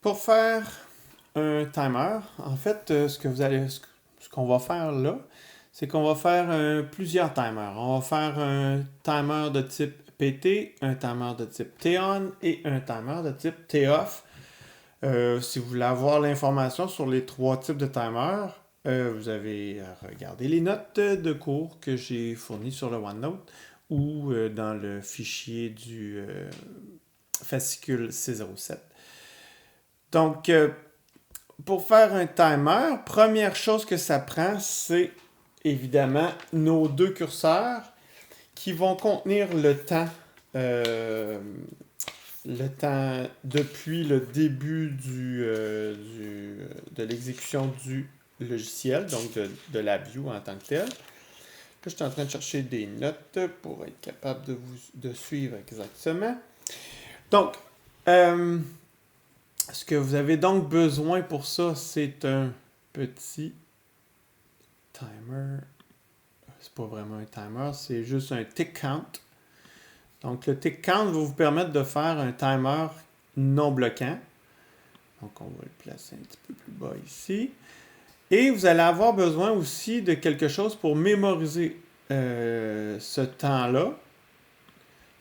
Pour faire un timer, en fait, ce qu'on va faire là, c'est qu'on va faire plusieurs timers. On va faire un timer de type PT, un timer de type T-on et un timer de type T-off. Si vous voulez avoir l'information sur les trois types de timers, vous avez à regarder les notes de cours que j'ai fournies sur le OneNote ou dans le fichier du fascicule C07. Donc, pour faire un timer, première chose que ça prend, c'est évidemment nos deux curseurs qui vont contenir euh, le temps depuis le début de l'exécution du logiciel, donc de la view en tant que telle. Là, je suis en train de chercher des notes pour être capable de suivre exactement. Donc, ce que vous avez donc besoin pour ça, c'est un petit timer. C'est pas vraiment un timer, c'est juste un tick count. Donc, le tick count va vous permettre de faire un timer non bloquant. Donc, on va le placer un petit peu plus bas ici. Et vous allez avoir besoin aussi de quelque chose pour mémoriser ce temps-là.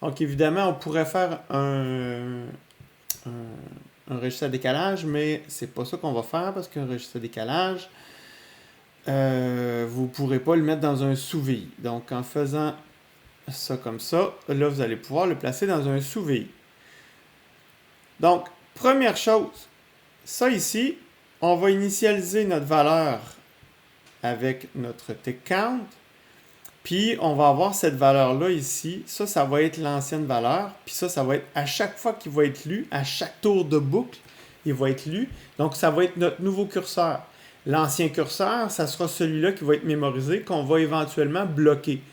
Donc, évidemment, on pourrait faire un registre à décalage, mais c'est pas ça qu'on va faire parce qu'un registre à décalage, vous ne pourrez pas le mettre dans un sous-VI. Donc, en faisant ça comme ça, là, vous allez pouvoir le placer dans un sous-VI. Donc, première chose, ça ici, on va initialiser notre valeur avec notre tick count, puis on va avoir cette valeur-là ici. Ça va être l'ancienne valeur, puis ça va être à chaque fois qu'il va être lu, à chaque tour de boucle, il va être lu. Donc, ça va être notre nouveau curseur. L'ancien curseur, ça sera celui-là qui va être mémorisé, qu'on va éventuellement bloquer.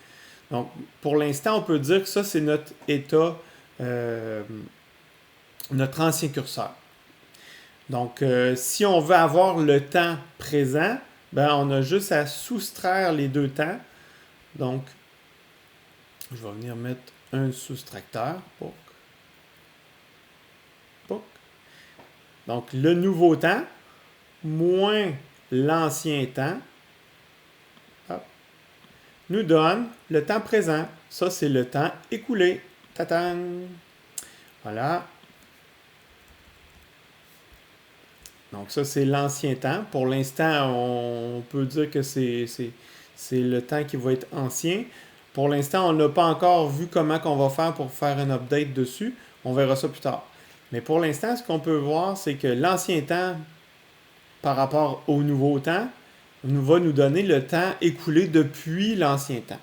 Donc, pour l'instant, on peut dire que ça, c'est notre état, notre ancien curseur. Donc, si on veut avoir le temps présent, ben, on a juste à soustraire les deux temps. Donc, je vais venir mettre un soustracteur. Donc, le nouveau temps moins l'ancien temps nous donne le temps présent. Ça, c'est le temps écoulé. Tatan! Voilà. Donc, ça, c'est l'ancien temps. Pour l'instant, on peut dire que c'est le temps qui va être ancien. Pour l'instant, on n'a pas encore vu comment on va faire pour faire un update dessus. On verra ça plus tard. Mais pour l'instant, ce qu'on peut voir, c'est que l'ancien temps par rapport au nouveau temps va nous donner le temps écoulé depuis l'ancien temps.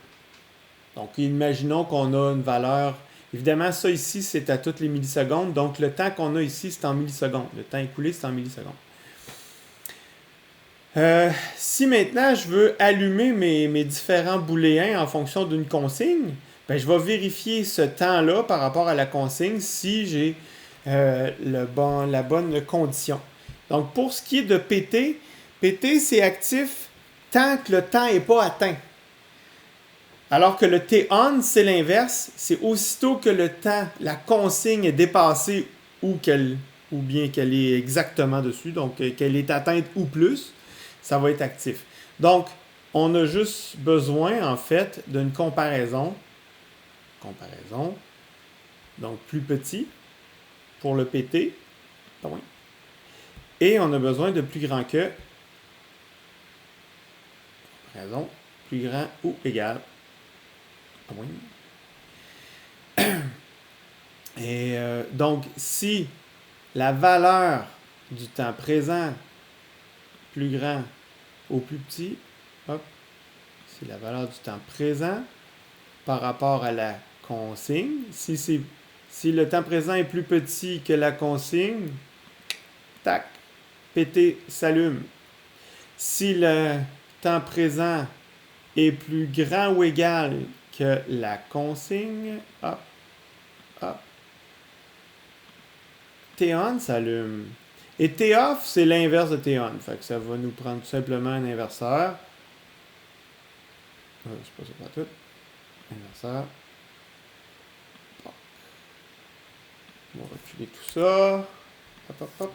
Donc, imaginons qu'on a une valeur. Évidemment, ça ici, c'est à toutes les millisecondes. Donc, le temps qu'on a ici, c'est en millisecondes. Le temps écoulé, c'est en millisecondes. Si maintenant je veux allumer mes différents booléens en fonction d'une consigne, ben, je vais vérifier ce temps-là par rapport à la consigne si j'ai la bonne condition. Donc, pour ce qui est de PT, PT, c'est actif tant que le temps n'est pas atteint. Alors que le T-on, c'est l'inverse. C'est aussitôt que le temps, la consigne est dépassée ou bien qu'elle est exactement dessus, donc qu'elle est atteinte ou plus, ça va être actif. Donc, on a juste besoin, en fait, d'une comparaison. Donc, plus petit pour le PT. Et on a besoin de plus grand que. Comparaison, plus grand ou égal. Et donc, si la valeur du temps présent plus grand ou plus petit, c'est la valeur du temps présent par rapport à la consigne. Si le temps présent est plus petit que la consigne, tac, PT s'allume. Si le temps présent est plus grand ou égal que la consigne, T-on s'allume. Et T-off, c'est l'inverse de T-on. Fait que ça va nous prendre tout simplement un inverseur. C'est pas ça pour tout. Inverseur. Bon. On va reculer tout ça. Hop, hop, hop.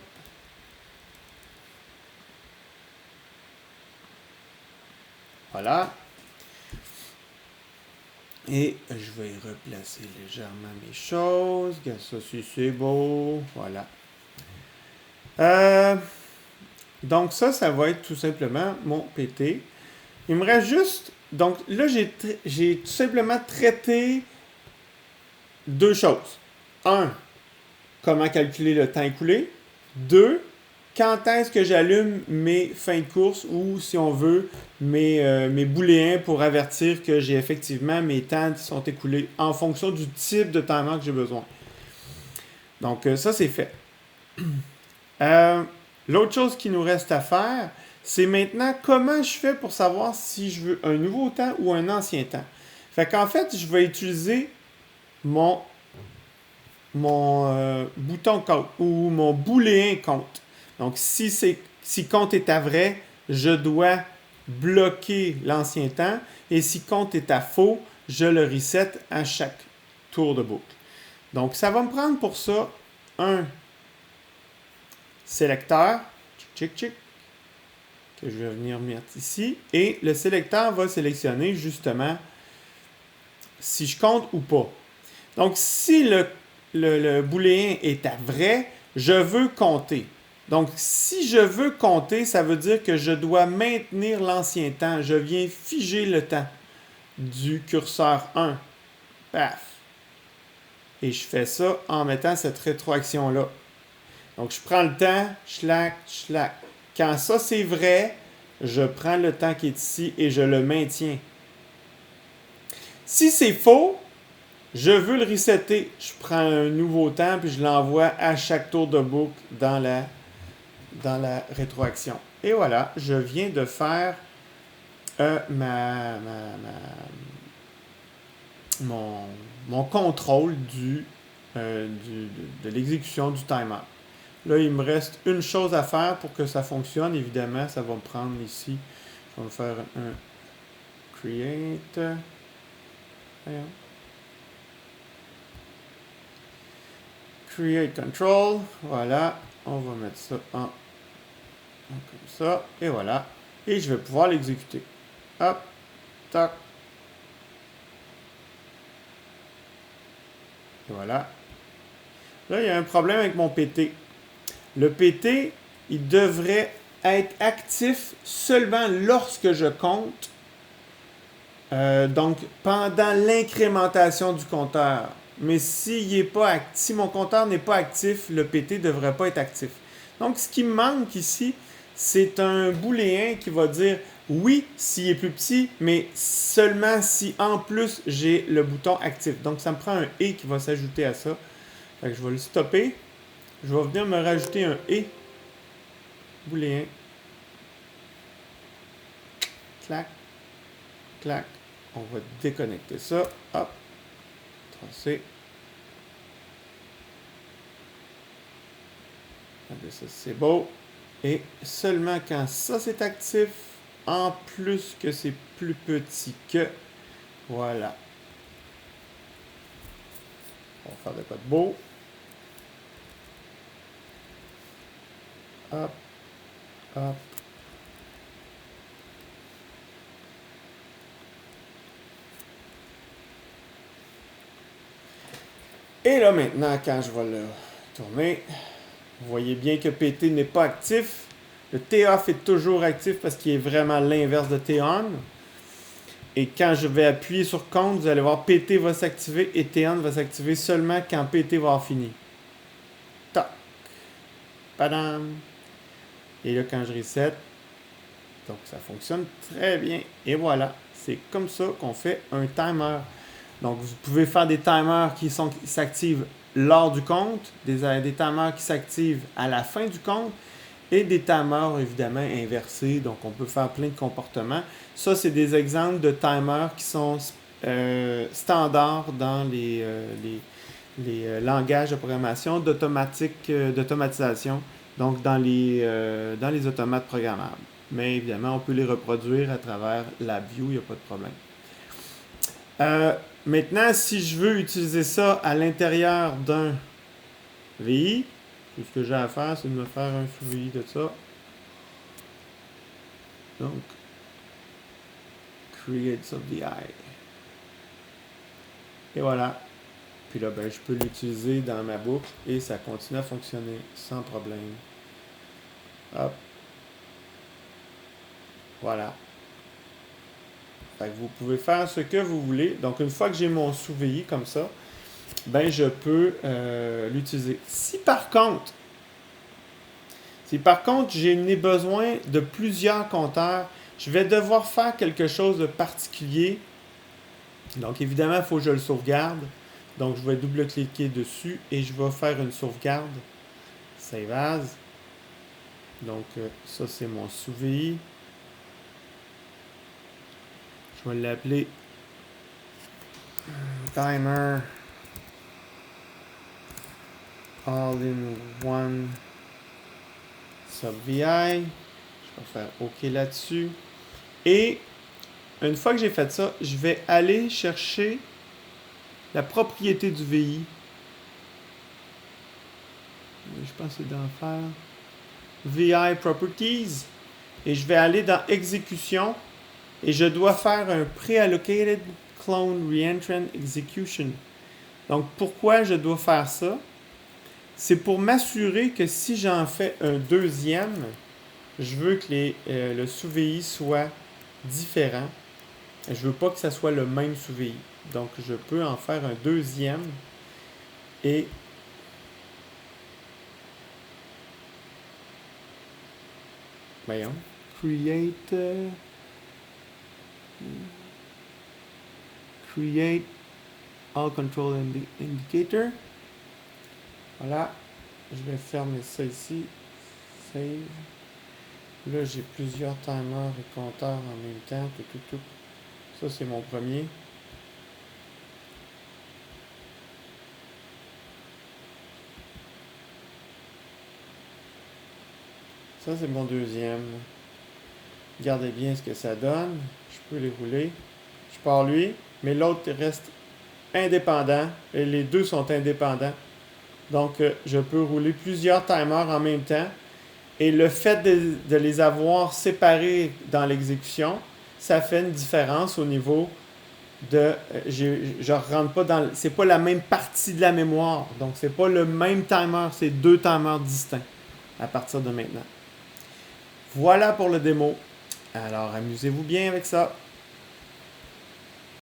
Voilà. Et je vais replacer légèrement mes choses. Regarde ça, si c'est beau. Voilà. Donc ça va être tout simplement mon PT. Il me reste juste... Donc là, j'ai tout simplement traité deux choses. Un, comment calculer le temps écoulé. Deux, quand est-ce que j'allume mes fins de course ou, si on veut, mes booléens pour avertir que j'ai effectivement mes temps qui sont écoulés en fonction du type de timer que j'ai besoin. Donc, ça, c'est fait. L'autre chose qui nous reste à faire, c'est maintenant comment je fais pour savoir si je veux un nouveau temps ou un ancien temps. Fait qu'en fait, je vais utiliser mon bouton compte ou mon booléen compte. Donc, si compte est à vrai, je dois bloquer l'ancien temps. Et si compte est à faux, je le reset à chaque tour de boucle. Donc, ça va me prendre pour ça un sélecteur, que je vais venir mettre ici. Et le sélecteur va sélectionner justement si je compte ou pas. Donc, si le booléen est à vrai, je veux compter. Donc, si je veux compter, ça veut dire que je dois maintenir l'ancien temps. Je viens figer le temps du curseur 1. Paf. Et je fais ça en mettant cette rétroaction-là. Donc, je prends le temps, schlac, schlac. Quand ça, c'est vrai, je prends le temps qui est ici et je le maintiens. Si c'est faux, je veux le resetter. Je prends un nouveau temps puis je l'envoie à chaque tour de boucle dans la rétroaction. Et voilà, je viens de faire mon contrôle de l'exécution du timer. Là, il me reste une chose à faire pour que ça fonctionne. Évidemment, ça va me prendre ici. Je vais me faire un create. Create control. Voilà. On va mettre ça comme ça. Et voilà. Et je vais pouvoir l'exécuter. Hop. Tac. Et voilà. Là, il y a un problème avec mon PT. Le PT, il devrait être actif seulement lorsque je compte. Donc, pendant l'incrémentation du compteur. Mais si mon compteur n'est pas actif, le PT ne devrait pas être actif. Donc, ce qui me manque ici, c'est un booléen qui va dire oui s'il est plus petit, mais seulement si en plus j'ai le bouton actif. Donc, ça me prend un et qui va s'ajouter à ça. Fait que je vais le stopper. Je vais venir me rajouter un et booléen. Clac, clac. On va déconnecter ça. Hop. Tracer. Ça, c'est beau. Et seulement quand ça, c'est actif, en plus que c'est plus petit que. Voilà. On va faire de quoi de beau. Hop. Hop. Et là, maintenant, quand je vais le tourner, vous voyez bien que PT n'est pas actif. Le T-off est toujours actif parce qu'il est vraiment l'inverse de T-on. Et quand je vais appuyer sur compte, vous allez voir PT va s'activer et T-on va s'activer seulement quand PT va avoir fini. Tac. Padam. Et là, quand je reset, donc ça fonctionne très bien. Et voilà, c'est comme ça qu'on fait un timer. Donc, vous pouvez faire des timers qui s'activent lors du compte, des timers qui s'activent à la fin du compte et des timers évidemment inversés. Donc, on peut faire plein de comportements. Ça, c'est des exemples de timers qui sont standards dans les langages de programmation d'automatisation, donc dans les automates programmables. Mais évidemment, on peut les reproduire à travers la view, il n'y a pas de problème. Maintenant, si je veux utiliser ça à l'intérieur d'un VI, tout ce que j'ai à faire, c'est de me faire un VI de ça. Donc, Create of the eye. Et voilà. Puis là, ben, je peux l'utiliser dans ma boucle et ça continue à fonctionner sans problème. Hop. Voilà. Fait que vous pouvez faire ce que vous voulez. Donc, une fois que j'ai mon sous-VI comme ça, ben, je peux l'utiliser. Si par contre, j'ai besoin de plusieurs compteurs, je vais devoir faire quelque chose de particulier. Donc, évidemment, il faut que je le sauvegarde. Donc, je vais double-cliquer dessus et je vais faire une sauvegarde. Save as. Donc, ça, c'est mon sous-VI. Je vais l'appeler Timer All-in-One Sub-VI. Je vais faire OK là-dessus. Et une fois que j'ai fait ça, je vais aller chercher la propriété du VI. Je pense que c'est d'en faire VI Properties. Et je vais aller dans Exécution. Et je dois faire un Pre-Allocated Clone Reentrant Execution. Donc, pourquoi je dois faire ça? C'est pour m'assurer que si j'en fais un deuxième, je veux que le sous-VI soit différent. Je ne veux pas que ça soit le même sous-VI. Donc, je peux en faire un deuxième. Et voyons. Create All Control Indicator. Voilà. Je vais fermer ça ici. Save. Là, j'ai plusieurs timers et compteurs en même temps. Tout. Ça, c'est mon premier. Ça, c'est mon deuxième. Regardez bien ce que ça donne. Je peux les rouler. Je pars lui, mais l'autre reste indépendant. Et les deux sont indépendants. Donc, je peux rouler plusieurs timers en même temps. Et le fait de les avoir séparés dans l'exécution, ça fait une différence au niveau de... je rentre pas dans... C'est pas la même partie de la mémoire. Donc, c'est pas le même timer. C'est deux timers distincts à partir de maintenant. Voilà pour le démo. Alors, amusez-vous bien avec ça.